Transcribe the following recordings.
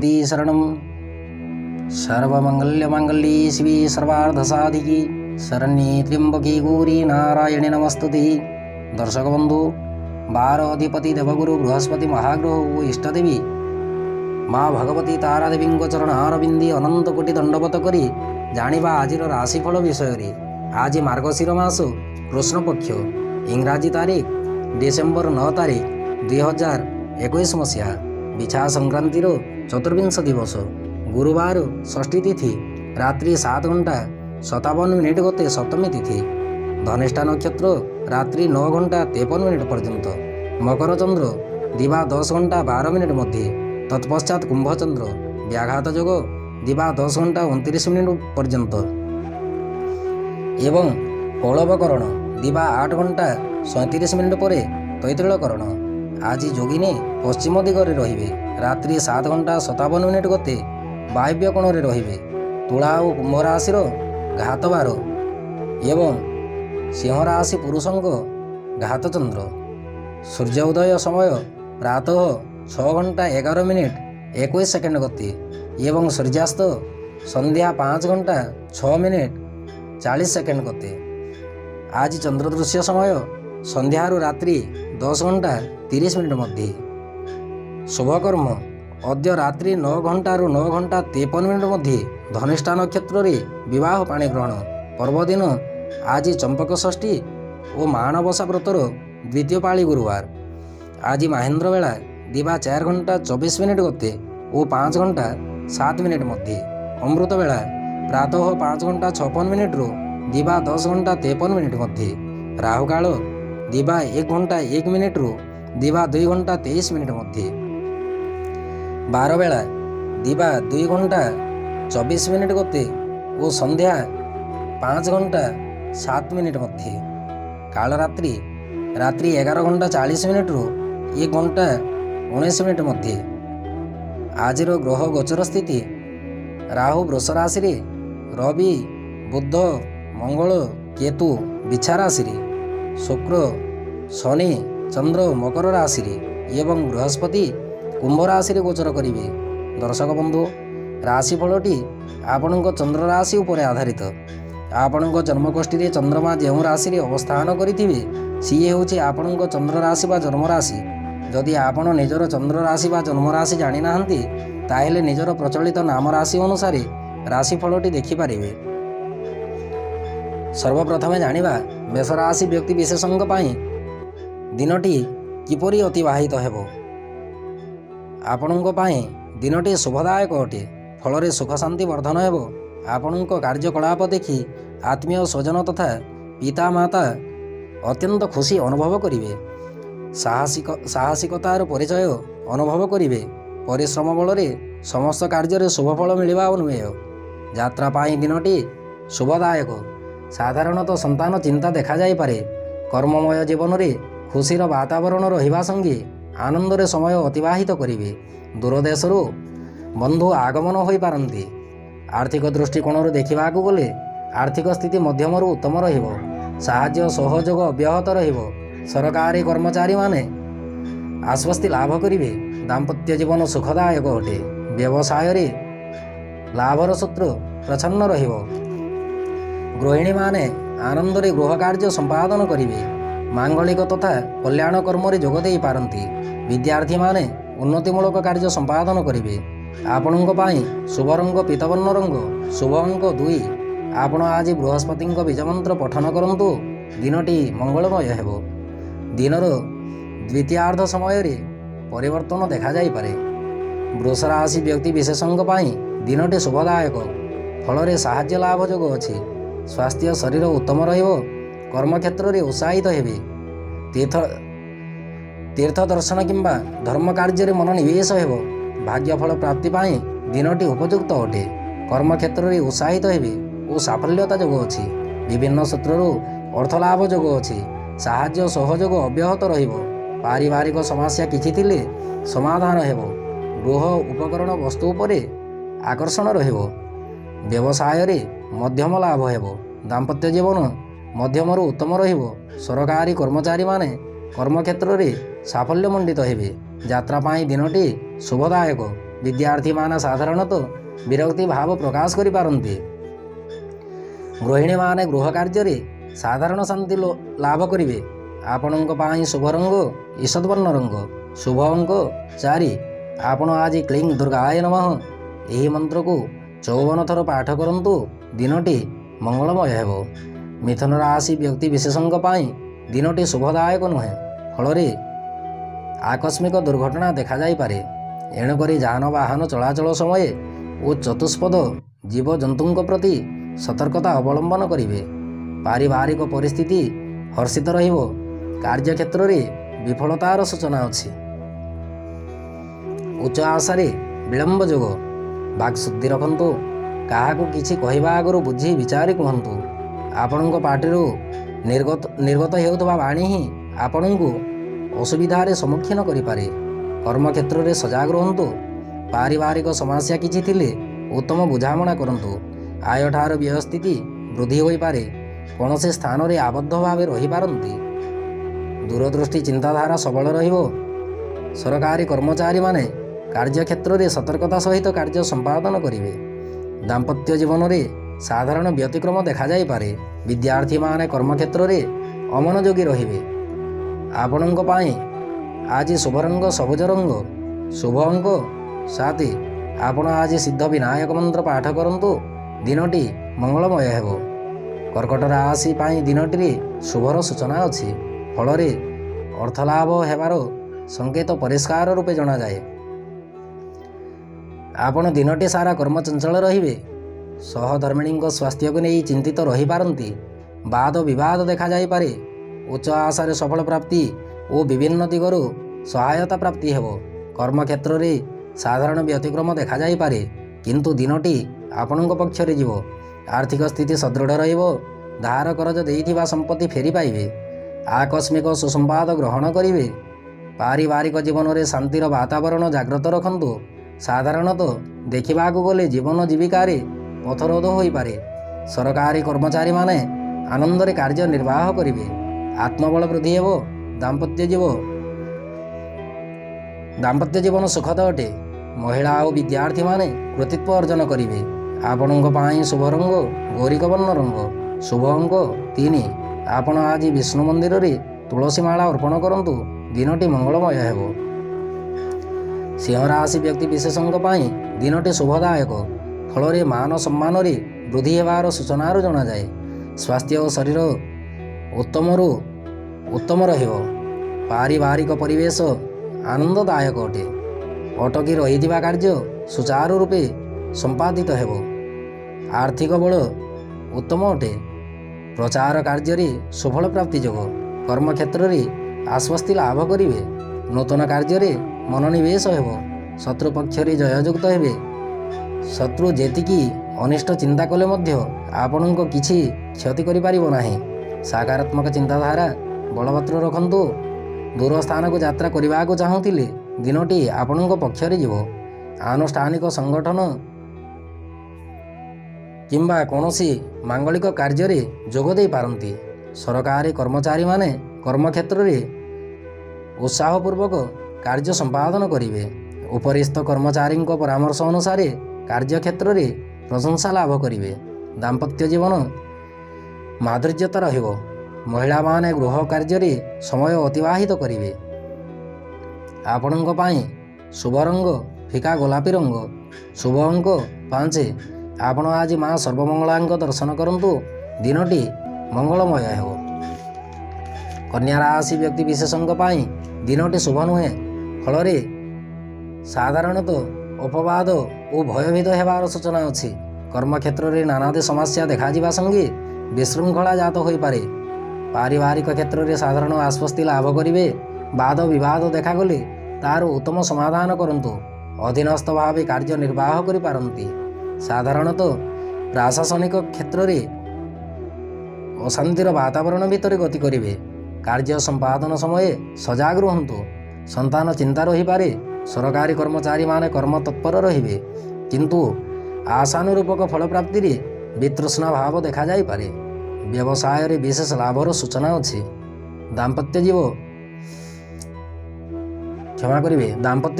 सरस्वती शरणं। सर्वमंगल्यमांगल्ये शिवे सर्वार्धसाधिके शरण्ये त्र्यंबके गौरी नारायणे नमस्तुते। दर्शक बंधु 12 अधिपति देवगुरु बृहस्पति महाग्रह और इष्टदेवी माँ भगवती तारा देवी चरण अरविंदे अनंत कोटि दंडवत करी जानिबा आज राशिफल विषय। आज मार्गशीर मास कृष्ण पक्ष इंग्राजी तारीख डिसेम्बर 9 तारीख 2021 मसीहा विछा संक्रांतिर चतुर्विंश दिवस गुरुवार षष्ठी तिथि रात्रि 7 घंटा 57 मिनिट गते सप्तमी तिथि धनिष्ठा नक्षत्र रात्रि 9 घंटा 53 मिनिट पर्यंत मकर चंद्र दिवा 10 घंटा 12 मिनिट मध्य तत्पश्चात कुंभ चंद्र व्याघात योग दिवा 10 घंटा 29 मिनिट पर्यंत एवं कौलवकरण दिवा 8 घंटा 37 मिनिट पर तैतृलकरण। आज जोगिनी पश्चिम दिगरे रहिबे रात्रि 7 घंटा 57 मिनिट गते वायव्य कोण रे रहिबे। तुला और कुंभ राशि घात बार एवं सिंह राशि पुरुषंक घात चंद्र। सूर्योदय समय प्रातः 6 घंटा 11 मिनिट 21 सेकेंड गति एवं सूर्यास्त संध्या 5 घंटा 6 मिनिट 40 सेकेंड गति। आज चंद्रदृश्य समय संध्यारू रात्रि 10 घंटा 30 मिनिट मध्य। शुभकर्म अद्य रात्रि 9 घंटा 9 घंटा 53 मिनिट मध्य धनिष्ठा नक्षत्र रे विवाह पाणी ग्रहण पर्वदिन। आज चंपक षष्ठी और माणबसा व्रतर द्वितीय पाली गुरुवार। आज महेंद्र बेला दिवा 4 घंटा 24 मिनिट गते और 5 घंटा 7 मिनिट मध्य। अमृत बेला प्रातः 5 घंटा 56 मिनिट रू दिवा 10 घंटा 53 मिनिट मध्य। राहुकाल दिवा 1 घंटा 1 मिनिट रू दिवा 2 घंटा 23 मिनिट मध्य। 12 बेला दिवा 2 घंटा 24 मिनिट गते और संध्या 5 घंटा 7 मिनिट मध्य। काल रात्रि रात्रि 11 घंटा 40 मिनिट रू 1 घंटा 19 मिनिट मध्य। आज ग्रह गोचर स्थिति राहु वृष राशि रे, रवि बुध मंगल केतु बिछा राशि रे, शुक्र शनि चंद्र मकर राशि रे एवं बृहस्पति कुंभ राशि रे गोचर करिवे। दर्शक बंधु राशिफलटी आपणक चंद्र राशि उपर आधारित। आपणक जन्मकोष्ठी रे चंद्रमा जेउ राशि रे अवस्थान करिथिबे सी हेउछि आपणक चंद्र राशि बा जन्म राशि। जदि आपण निजर चंद्र राशि बा जन्म राशि जानि नाहंती ताहेले निजर प्रचलित नाम राशि अनुसार राशिफलटी देखिपारे। सर्वप्रथमे जानिबा मेष राशि व्यक्ति विशेषज्ञ पाई दिनटी किपरि अतिबाहित हेबो। आपणक पाई दिनटी शुभदायक अटे। फल सुख शांति वर्धन हेबो। आपणक कार्यकलाप देखि आत्मीय स्वजन तथा पिता माता अत्यंत खुशी अनुभव करिवे। साहसिकतार परिचय अनुभव करिवे। परिश्रम बल समस्त कार्य शुभफल मिलवा अनुमेय। यात्रा पाई दिनटी शुभदायक। साधारणतः संतान चिंता देखा जाई पारे। कर्ममय जीवन रे खुशीर वातावरण रहिबा संगे आनंद रे समय अतिबाहित करिवे। दूरदेशरू बंधु आगमन होई पारंती। आर्थिक दृष्टिकोण देखिबाकू गले आर्थिक स्थिति मध्यमरू उत्तम रहिबो। साहाय्य सहयोग अब्याहत रहिबो। सरकारी कर्मचारी माने आश्वस्ति लाभ करिवे। दाम्पत्य जीवन सुखदायक अटे। व्यवसाय रे लाभर सूत्र प्रछन्न रहिबो। गृहिणी माने आनंद रे गृह कार्य संपादन करिवे। मांगलिक तथा कल्याण कर्म रे जोग देई पारंती। विद्यार्थी माने उन्नतिमूलक कार्य संपादन करिवे। आपणक पाई शुभ रंग पीतवर्ण रंग। शुभ अंक 2। आपण आज बृहस्पति बीजमंत्र पठन करंतु। दिनटी मंगलमय हेबो। दिनर द्वितीयार्ध समय रे परिवर्तन देखा जाई पारे। वृष राशि व्यक्ति विशेषज्ञ पाई दिनटी शुभदायक। फल साहाय्य लाभ जोग अछि। स्वास्थ्य शरीर उत्तम रहिबो। कर्मक्षेत्र रे उत्साहित हेबे। तीर्थ दर्शन किंबा धर्म कार्य रे मन निवेश हेबो। भाग्यफल प्राप्ति पाई दिनटी उपयुक्त अटे। कर्मक्षेत्र रे उत्साहित हेबे और साफल्यता जोग अछि। विभिन्न सूत्ररू अर्थलाभ जोग अछि। साहाय्य सहयोग अब्याहत रहिबो। पारिवारिक समस्या किछि थिले समाधान हेबो। गृह उपकरण वस्तु उपरे आकर्षण रहिबो। व्यवसाय रे मध्यम लाभ हेबो। दाम्पत्य जीवन मध्यमरू उत्तम रहिबो। सरकारी कर्मचारी माने कर्मक्षेत्र रे साफल्य मंडित हेबे। यात्रा पाई दिनटी शुभदायक। विद्यार्थी साधारणतः विरक्ति भाव प्रकाश करिपारन्ति। गृहिणी माने गृह कार्य साधारण शांति लाभ करिवे। आपणक पाई शुभ रंग ईषद्वर्ण रंग, शुभ अंक 4। आपण आज क्लीं दुर्गाय नमः यही मंत्र को 54 थर पाठ करंतु, दिनटी मंगलमय हेबो। मिथुन राशि व्यक्ति विशेषज्ञ पाई दिनटी शुभदायक नुहे, फल आकस्मिक दुर्घटना देखा जाई पारे। एणुकरी जान वाहन चलाचल समय और चतुष्पद जीवजंतुओं प्रति सतर्कता अवलंबन करिवे। पारिवारिक परिस्थिति हर्षित रहिबो। कार्य क्षेत्र में विफलतार सूचना अछि। उच्च आशारे विलंब जोग। बाक शुद्धि रखंतु। काहाकू किछि कहवा आगु बुझी विचारी कहंतु। आपणक पार्टीरू निर्गत हेउथबा वाणी ही आपणकू असुविधार सम्मुखीन करिपारे। कर्म क्षेत्र में सजाग रहंतु। पारिवारिक समस्या किछि थिले उत्तम बुझामणा करंतु। आय ठार व्यय स्थिति वृद्धि होई पारे। कौनसी स्थान में आबद्ध भाव रही पारंती। दूरदृष्टि चिंताधारा सबल रहिबो। सरकारी कर्मचारी माने कार्य क्षेत्र में सतर्कता सहित कार्य संपादन करिवे। दाम्पत्य जीवन में साधारण व्यतिक्रम देखा जाई पारे। विद्यार्थी माने कर्म क्षेत्र में अमनोयोगी रहिबे। आपणक पाई आज शुभ रंग सबुज रंग, शुभ अंक 7। आपण आज सिद्ध विनायक मंत्र पाठ करंतु, दिनटी मंगलमय हेबो। कर्कट राशि पाई दिनटी शुभर सूचना अछि। फल अर्थलाभ हेबार संकेत परिष्कार रूपे जना जाए। आपण दिनटी सारा कर्मचंचल रहिबे। सहधर्मिणी स्वास्थ्य को नहीं चिंतित रही पारंती। वाद विवाद देखा जाई पारे। उच्च आशारे सफल प्राप्ति और विभिन्न दिगरु सहायता प्राप्ति हेबो। कर्म क्षेत्र में साधारण व्यतिक्रम देखा जाई पारे, किंतु दिनटी आपणक पक्षरे जीवो। आर्थिक स्थिति सदृढ़ रहिबो। धार करज देइथिबा संपत्ति फेरी पाइबे। आकस्मिक सुसंवाद ग्रहण करिवे। पारिवारिक जीवन में शांतिर वातावरण जाग्रत रखंतु। साधारणतः देखिबाकू गले जीवन जीविकार पथरोध होई पारे। सरकारी कर्मचारी माने आनंद रे कार्य निर्वाह करिवे। आत्मबल वृद्धि हेबो। दाम्पत्य जीवन सुखद अटे। महिला और विद्यार्थी माने कृतित्व अर्जन करिवे। आपणक पाई शुभ रंग गौरिकवर्ण रंग, शुभ अंक 3। आपण आज विष्णु मंदिर रे तुलसी माला अर्पण करंतु, दिनटी मंगलमय हेबो। सिंह राशि व्यक्ति विशेषज्ञ पाई दिनटी शुभदायक। फल मान सम्मान वृद्धि हेबार सूचना जना जाए। स्वास्थ्य और शरीर उत्तम रहिबो। पारिवारिक परिवेश आनंददायक अटे। अटकी रहिथिबा कार्य सुचारू रूपे संपादित हेबो। आर्थिक बल उत्तम अटे। प्रचार कार्य सुफल प्राप्ति जोग। कर्म क्षेत्र में आश्वस्ति लाभ करिवे। नूतन कार्य मनोनिवेश हेबो। शत्रु पक्ष जययुक्त हेबे। शत्रु जेतिकी अनिष्ट चिंता कले मध्य आपणक किछि क्षति करि पारिबो नाही। सकारात्मक चिंताधारा बलवत्र रखंतु। दूर स्थान को यात्रा करने को चाहूले, दिनटी आपणक पक्षरे जीव। आनुष्ठानिक संगठन किंबा कौनसी मांगलिक कार्य जोग दे पारंती। सरकारी कर्मचारी माने कर्म क्षेत्र में उत्साहपूर्वक कार्य संपादन करिवे। उपरिस्थ कर्मचारी परामर्श अनुसार कार्य क्षेत्र में प्रशंसा लाभ करिवे। दाम्पत्य जीवन माधुर्यता रहिबो। महिला माने गृह कार्य समय अतिवाहित करिवे। आपणक पाई शुभ रंग फिका गोलापी रंग, शुभ अंक 5। आपण आज माँ सर्वमंगला दर्शन करंतु, दिनटी मंगलमय हेबो। कन्या राशि व्यक्ति विशेषज्ञ पाई दिनटी शुभ नुहे। फल साधारणतः अपवाद और भयभीत हेबार सूचना अछि। कर्म क्षेत्र में नानादी समस्या देखा संगे विशृंखला जात हो पारे। पारिवारिक क्षेत्र में साधारण आश्वस्ति लाभ करिवे। वाद विवाद देखागले तार उत्तम समाधान करंतु। अधीनस्थ भाव कार्य निर्वाह करि पारंती। साधारणतः प्रशासनिक क्षेत्र में अशांतिर वातावरण भितर गति करिवे। कार्य संपादन समय सजाग रुहंतु। संतान चिंता रही पारे। सरकारी कर्मचारी माने कर्म तत्पर रहिबे, किंतु आशानुरूपक फल प्राप्ति रे वितृष्णा भाव देखा जाई पारे। व्यवसाय रे विशेष लाभर सूचना अछि। दाम्पत्य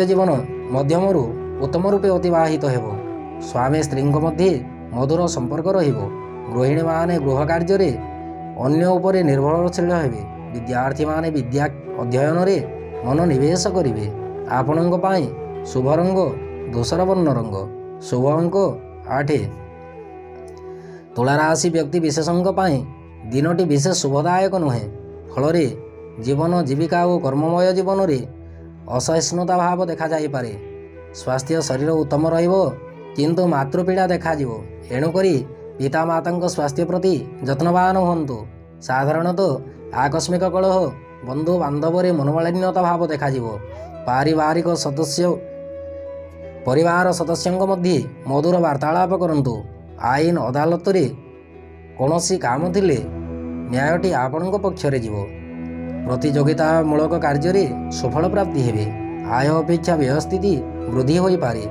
जीवन मध्यमरु उत्तम रूपे अतिवाहित हेब। स्वामी स्त्री मध्य मधुर संपर्क रहिब। गृहिणी माने गृह कार्य अन्य उपरे निर्भरशील हेबे। विद्यार्थी माने विद्या अध्ययन रे मनोनिवेश करिवे। आपणଙ୍କ ପାଇଁ शुभ रंग धूसर वर्ण रंग, शुभ अंक 8। तुला राशि व्यक्ति विशेषଙ୍କ ପାଇଁ दिनटी विशेष शुभदायक नुहे। फल जीवन जीविका और कर्ममय जीवन में असहिष्णुता भाव देखा जाई पारे। स्वास्थ्य शरीर उत्तम रहिब किंतु मातृपीड़ा देखा एणुकरी पिता माता स्वास्थ्य प्रति जत्नवान हुंतु। साधारणतः आकस्मिक कलह बंधु बांधव मनोमालिन्यता भाव देखा पारिवारिक परिवार सदस्यों मध्य मधुर वार्तालाप करंतु। आईन अदालत रे कौनसी काम थिले न्यायटी आपणଙ୍କ पक्षरे जीव। प्रतियोगितामूलक कार्य सफल प्राप्ति हेबे। आय अपेक्षा व्यय स्थिति वृद्धि होई पारे।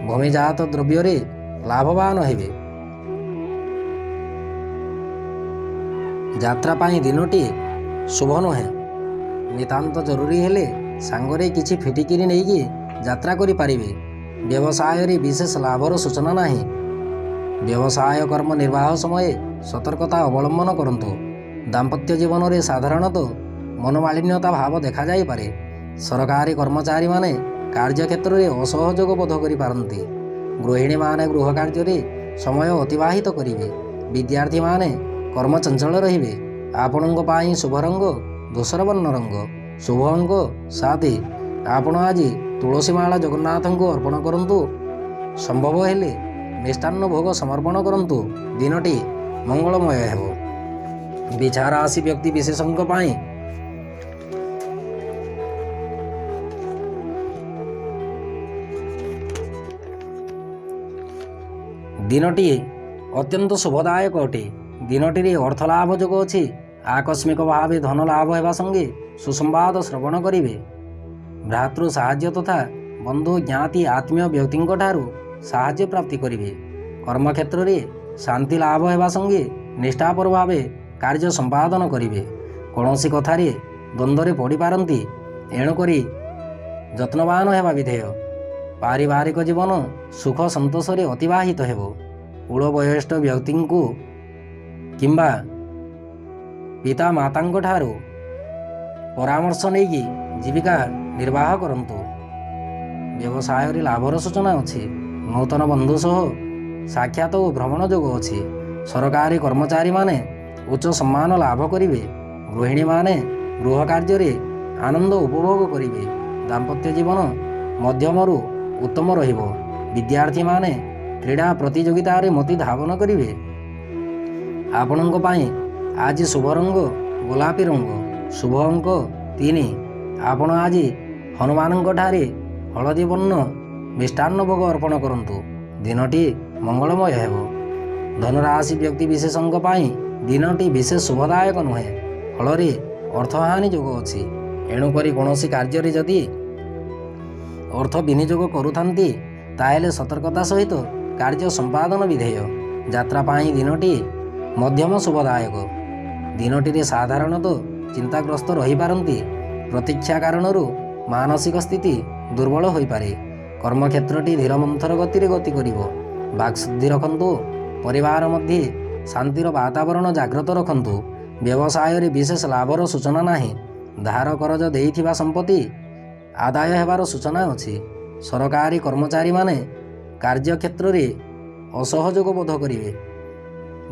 भूमिजात द्रव्य रे लाभवान हेबे। यात्रा पाई दिनटी शुभ नुहे। नितांत जरूरी हेले सांगरे किछि फिटिकिरी नेकी यात्रा करि पारिबे। व्यवसाय रे विशेष लाभर सूचना नाही। व्यवसाय कर्म निर्वाह समय सतर्कता अवलंबन करंतु। दाम्पत्य जीवन में साधारणतः मनोमालिन्यता भाव देखा जाई पारे। सरकारी कर्मचारी माने कार्य क्षेत्र में असहयोग बोध करि पारंती। गृहिणी माने गृह कार्य रे समय अतिवाहित करिवे। विद्यार्थी माने कर्म चंचल रहिबे। आपणଙ୍କ ପାଇଁ शुभ रंग धूसर वर्ण रंग, शुभ अंक 7। आपण आज तुलसी माला जगन्नाथ को अर्पण करंतु। संभव हेले मिष्टान्न भोग समर्पण करंतु। दिनटी मंगलमय हेबो। बिछा राशि व्यक्ति विशेषଙ୍କ ପାଇଁ दिनटी अत्यंत शुभदायक अटे। दिनटी अर्थ लाभ जोग अछि। आकस्मिक भाव धन लाभ होगा संगे सुसंवाद श्रवण करिवे। भ्रातृ साहाय्य तथा बंधु ज्ञाति आत्मीय व्यक्ति साहाय्य प्राप्ति करिवे। कर्मक्षेत्र में शांति लाभ होगा संगे निष्ठापर भाव कार्य संपादन करिवे। कौनसी कथारे द्वंद्व पड़ पारती एणुकरी जत्नवान हेबा विधेय। पारिवारिक जीवन सुख संतोष अतिवाहित हेबो। कूल वयस्क व्यक्ति को किंबा पिता माता परामर्श नहीं जीविका निर्वाह करंतु। व्यवसाय लाभर सूचना अच्छी। नूतन बंधु सह साक्षात और भ्रमण जोग अच्छी। सरकारी कर्मचारी माने उच्च सम्मान लाभ करिवे। गृहिणी माने गृह कार्य रे आनंद उपभोग करिवे। दाम्पत्य जीवन मध्यमरु उत्तम रहिबो। विद्यार्थी माने क्रीड़ा प्रतियोगिता रे मति धावन करिवे। आपणଙ୍କ ପାଇଁ आज शुभ रंग गोलापी रंग, शुभ अंक 3। आपण आज हनुमान हलदी वर्ण मिष्टान्न भोग अर्पण करंतु। दिनटी मंगलमय हेबो। धनराशि व्यक्ति विशेषଙ୍କ ପାଇଁ दिनटी विशेष शुभदायक नुहे। फल अर्थहानि जोग अच्छी। एणुकरी कौनसी कार्य जदि अर्थ विनियोग करुथांती ताहेले सतर्कता सहित कार्य संपादन विधेय। यात्रा पाई दिनटी मध्यम शुभदायक। दिनटी साधारणतः चिंताग्रस्त रही पारंती। प्रतीक्षा कारणरू मानसिक स्थिति दुर्बल हो पारे। कर्मक्षेत्रटी धीर मंथर गति गति करिवो। बाक्शुद्धि रखंतु। परिवार मध्य शांतिर वातावरण जागृत रखंतु। व्यवसाय रे विशेष लाभर सूचना नाही। धार करज देइथिबा संपत्ति आदाय हेबार सूचना अछि। सरकारी कर्मचारी माने कार्य क्षेत्र रे असहयोग बोध करिवे।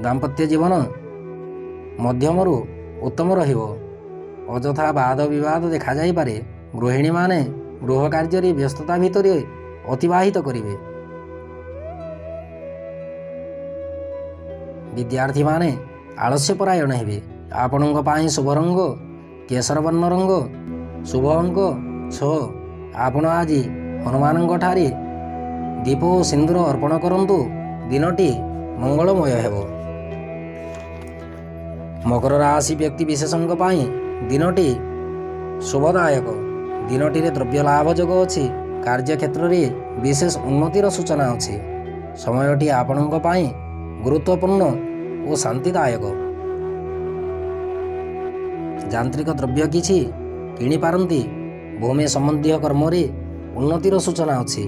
दाम्पत्य जीवन मध्यमरु उत्तम रहिबो। अजथा वाद विवाद देखा जाई पारे। गृहिणी माने गृह कार्य रे व्यस्तता भितर अतिवाहित करिवे। विद्यार्थी माने आलस्य परायण हेबे। आपणଙ୍କ ପାଇଁ शुभ रंग केसर वर्ण रंग, शुभ अंक 6। आपण आज हनुमानଙ୍କ ठारे दीप और सिंदूर अर्पण करंतु। दिनटी मंगलमय हेबो। मकर राशि व्यक्ति विशेषଙ୍କ ପାଇଁ दिनटी शुभदायक। दिनटी रे द्रव्य लाभ जोग अछि। कार्य क्षेत्र में विशेष उन्नतिर सूचना अछि। समयटी आपणଙ୍କ ପାଇଁ गुरुत्वपूर्ण और शांतिदायक। यांत्रिक द्रव्य किछि किणी पारंती। भूमि संबंधी कर्म रे उन्नतिर सूचना अछि।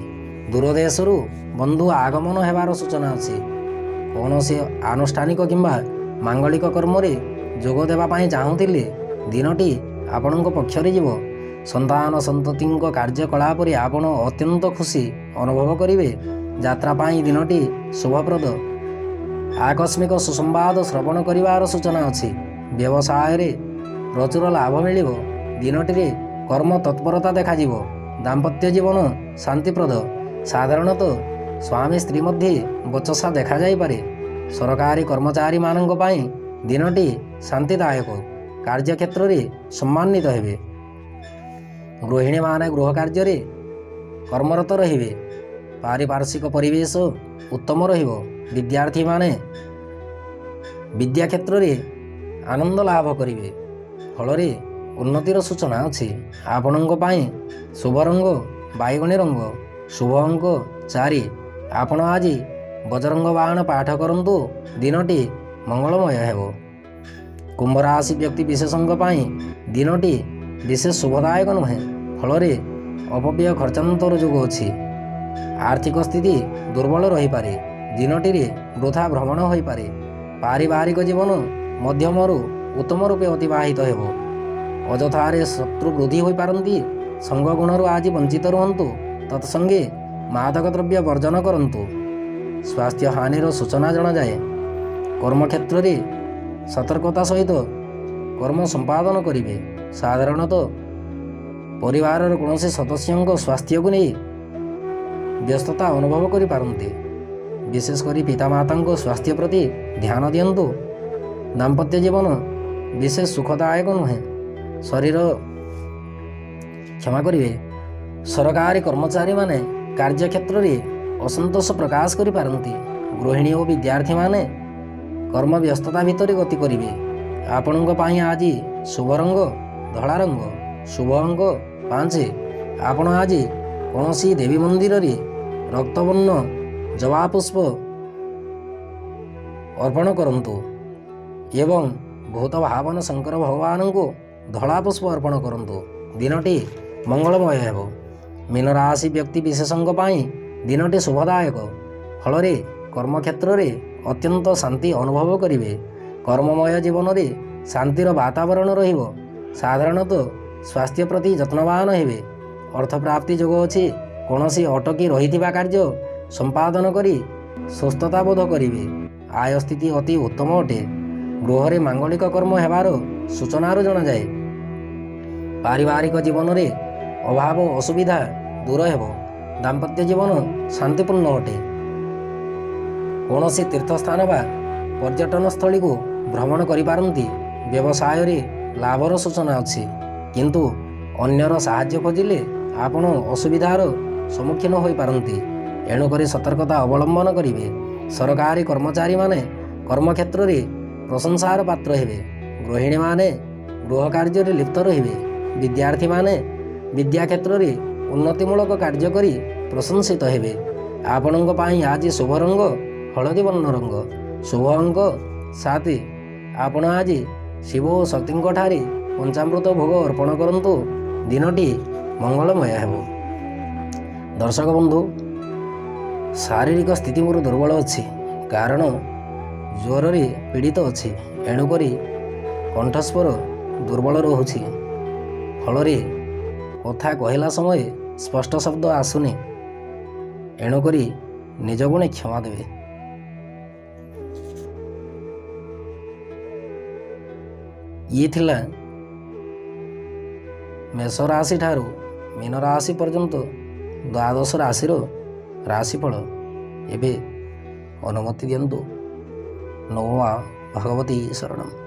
ଦୂରଦେଶରୁ ବନ୍ଧୁ ଆଗମନ ହେବାର ସୂଚନା ଅଛି। କୌଣସି ଆନୁଷ୍ଠାନିକ କିମ୍ବା ମାଙ୍ଗଳିକ କର୍ମରେ ଯୋଗ ଦେବା ପାଇଁ ଚାହୁଁଥିଲେ ଦିନଟି ଆପଣଙ୍କ ପକ୍ଷରେ ଯିବ। ସନ୍ତାନ ସନ୍ତତିଙ୍କ କାର୍ଯ୍ୟକଳାପରେ ଆପଣ ଅତ୍ୟନ୍ତ ଖୁସି ଅନୁଭବ କରିବେ। ଯାତ୍ରା ପାଇଁ ଦିନଟି ଶୁଭପ୍ରଦ। ଆକସ୍ମିକ ସୁସମ୍ବାଦ ଶ୍ରବଣ କରିବାର ସୂଚନା ଅଛି। ବ୍ୟବସାୟରେ ପ୍ରଚୁର ଲାଭ ମିଳିବ। ଦିନଟିରେ କର୍ମ ତତ୍ପରତା ଦେଖାଯିବ। ଦାମ୍ପତ୍ୟ ଜୀବନ ଶାନ୍ତିପ୍ରଦ। ସାଧାରଣତଃ ସ୍ୱାମୀ ସ୍ତ୍ରୀ ମଧ୍ୟରେ ବଚସା ଦେଖାଯାଇପାରେ। ସରକାରୀ କର୍ମଚାରୀମାନଙ୍କ ପାଇଁ ଦିନଟି ଶାନ୍ତିଦାୟକ। କାର୍ଯ୍ୟକ୍ଷେତ୍ରରେ ସମ୍ମାନିତ ହେବେ। ଗୃହିଣୀମାନେ ଗୃହ କାର୍ଯ୍ୟରେ କର୍ମରତ ରହିବେ। ପାରିପାର୍ଶ୍ୱିକ ପରିବେଶ ଉତ୍ତମ ରହିବ। ବିଦ୍ୟାର୍ଥୀମାନେ ବିଦ୍ୟା କ୍ଷେତ୍ରରେ ଆନନ୍ଦ ଲାଭ କରିବେ। ଫଳରେ ଉନ୍ନତିର ସୂଚନା ଅଛି। ଆପଣଙ୍କ ପାଇଁ ଶୁଭ ରଙ୍ଗ ବାଇଗଣୀ ରଙ୍ଗ। ଶୁଭ ଅଙ୍କ 4। ଆପଣ ଆଜି ବଜରଙ୍ଗ ବାହନ ପାଠ କରନ୍ତୁ। ଦିନଟି ମଙ୍ଗଳମୟ ହେବ। କୁମ୍ଭ ରାଶି ବ୍ୟକ୍ତି ବିଶେଷଙ୍କ ପାଇଁ ଦିନଟି ବିଶେଷ ଶୁଭଦାୟକ ନୁହେଁ। ଫଳରେ ଅପବ୍ୟୟ ଖର୍ଚ୍ଚାନ୍ତର ଯୋଗ ଅଛି। ଆର୍ଥିକ ସ୍ଥିତି ଦୁର୍ବଳ ରହିପାରେ। ଦିନଟିରେ ବୃଥା ଭ୍ରମଣ ହୋଇପାରେ। ପାରିବାରିକ ଜୀବନ ମଧ୍ୟମରୁ ଉତ୍ତମ ରୂପେ ଅତିବାହିତ ହେବ। ଅଯଥାରେ ଶତ୍ରୁ ବୃଦ୍ଧି ହୋଇପାରନ୍ତି। ସଙ୍ଗ ଗୁଣରୁ ଆଜି ବଞ୍ଚିତ ରୁହନ୍ତୁ। ତତ୍ସଙ୍ଗେ ମାଦକ ଦ୍ରବ୍ୟ ବର୍ଜନ କରନ୍ତୁ। ସ୍ୱାସ୍ଥ୍ୟ ହାନିର ସୂଚନା ଜଣାଯାଏ। କର୍ମକ୍ଷେତ୍ରରେ ସତର୍କତା ସହିତ କର୍ମ ସମ୍ପାଦନ କରିବେ। ସାଧାରଣତଃ ପରିବାରର କୌଣସି ସଦସ୍ୟଙ୍କ ସ୍ୱାସ୍ଥ୍ୟକୁ ନେଇ ବ୍ୟସ୍ତତା ଅନୁଭବ କରିପାରନ୍ତି। ବିଶେଷ କରି ପିତାମାତାଙ୍କ ସ୍ୱାସ୍ଥ୍ୟ ପ୍ରତି ଧ୍ୟାନ ଦିଅନ୍ତୁ। ଦାମ୍ପତ୍ୟ ଜୀବନ ବିଶେଷ ସୁଖଦାୟକ ନୁହେଁ। କ୍ଷମା କରିବେ। ସରକାରୀ କର୍ମଚାରୀମାନେ କାର୍ଯ୍ୟକ୍ଷେତ୍ରରେ ଅସନ୍ତୋଷ ପ୍ରକାଶ କରିପାରନ୍ତି। ଗୃହିଣୀ ଓ ବିଦ୍ୟାର୍ଥୀମାନେ କର୍ମ ବ୍ୟସ୍ତତା ଭିତରେ ଗତି କରିବେ। ଆପଣଙ୍କ ପାଇଁ ଆଜି ଶୁଭ ରଙ୍ଗ ଧଳା ରଙ୍ଗ। ଶୁଭ ଅଙ୍କ 5। ଆପଣ ଆଜି କୌଣସି ଦେବୀ ମନ୍ଦିରରେ ରକ୍ତବର୍ଣ୍ଣ ଜବା ପୁଷ୍ପ ଅର୍ପଣ କରନ୍ତୁ ଏବଂ ଭୂତ ଭାବନ ଶଙ୍କର ଭଗବାନଙ୍କୁ ଧଳା ପୁଷ୍ପ ଅର୍ପଣ କରନ୍ତୁ। ଦିନଟି ମଙ୍ଗଳମୟ ହେବ। ମୀନ ରାଶି ବ୍ୟକ୍ତି ବିଶେଷଙ୍କ ପାଇଁ ଦିନଟି ଶୁଭଦାୟକ। ଫଳରେ କର୍ମକ୍ଷେତ୍ରରେ ଅତ୍ୟନ୍ତ ଶାନ୍ତି ଅନୁଭବ କରିବେ। କର୍ମମୟ ଜୀବନରେ ଶାନ୍ତିର ବାତାବରଣ ରହିବ। ସାଧାରଣତଃ ସ୍ୱାସ୍ଥ୍ୟ ପ୍ରତି ଯତ୍ନବାନ ହେବେ। ଅର୍ଥପ୍ରାପ୍ତି ଯୋଗ ଅଛି। କୌଣସି ଅଟକି ରହିଥିବା କାର୍ଯ୍ୟ ସମ୍ପାଦନ କରି ସୁସ୍ଥତା ବୋଧ କରିବେ। ଆୟ ସ୍ଥିତି ଅତି ଉତ୍ତମ ଅଟେ। ଗୃହରେ ମାଙ୍ଗଳିକ କର୍ମ ହେବାର ସୂଚନାରୁ ଜଣାଯାଏ। ପାରିବାରିକ ଜୀବନରେ ଅଭାବ ଅସୁବିଧା ଦୂର ହେବ। ଦାମ୍ପତ୍ୟ ଜୀବନ ଶାନ୍ତିପୂର୍ଣ୍ଣ ଅଟେ। କୌଣସି ତୀର୍ଥସ୍ଥାନ ବା ପର୍ଯ୍ୟଟନସ୍ଥଳୀକୁ ଭ୍ରମଣ କରିପାରନ୍ତି। ବ୍ୟବସାୟରେ ଲାଭର ସୂଚନା ଅଛି। କିନ୍ତୁ ଅନ୍ୟର ସାହାଯ୍ୟ ଖୋଜିଲେ ଆପଣ ଅସୁବିଧାର ସମ୍ମୁଖୀନ ହୋଇପାରନ୍ତି। ଏଣୁକରି ସତର୍କତା ଅବଲମ୍ବନ କରିବେ। ସରକାରୀ କର୍ମଚାରୀମାନେ କର୍ମକ୍ଷେତ୍ରରେ ପ୍ରଶଂସାର ପାତ୍ର ହେବେ। ଗୃହିଣୀମାନେ ଗୃହ କାର୍ଯ୍ୟରେ ଲିପ୍ତ ରହିବେ। ବିଦ୍ୟାର୍ଥୀମାନେ ବିଦ୍ୟା କ୍ଷେତ୍ରରେ ଉନ୍ନତିମୂଳକ କାର୍ଯ୍ୟ କରି ପ୍ରଶଂସିତ ହେବେ। ଆପଣଙ୍କ ପାଇଁ ଆଜି ଶୁଭ ରଙ୍ଗ ହଳଦୀ ବର୍ଣ୍ଣ ରଙ୍ଗ। ଶୁଭ ଅଙ୍କ 7। ଆପଣ ଆଜି ଶିବ ଓ ଶକ୍ତିଙ୍କଠାରେ ପଞ୍ଚାମୃତ ଭୋଗ ଅର୍ପଣ କରନ୍ତୁ। ଦିନଟି ମଙ୍ଗଳମୟ ହେବ। ଦର୍ଶକ ବନ୍ଧୁ, ଶାରୀରିକ ସ୍ଥିତି ମୋର ଦୁର୍ବଳ ଅଛି। କାରଣ ଜ୍ୱରରେ ପୀଡ଼ିତ ଅଛି। ଏଣୁକରି କଣ୍ଠସ୍ୱର ଦୁର୍ବଳ ରହୁଛି। ଫଳରେ କଥା କହିଲା ସମୟରେ ସ୍ପଷ୍ଟ ଶବ୍ଦ ଆସୁନି। ଏଣୁକରି ନିଜ ଗୁଣେ କ୍ଷମା ଦେବେ। ଇଏ ଥିଲା ମେଷ ରାଶି ଠାରୁ ମୀନ ରାଶି ପର୍ଯ୍ୟନ୍ତ ଦ୍ୱାଦଶ ରାଶିର ରାଶିଫଳ। ଏବେ ଅନୁମତି ଦିଅନ୍ତୁ। ନମୋ ଭଗବତୀ ଶରଣମ୍।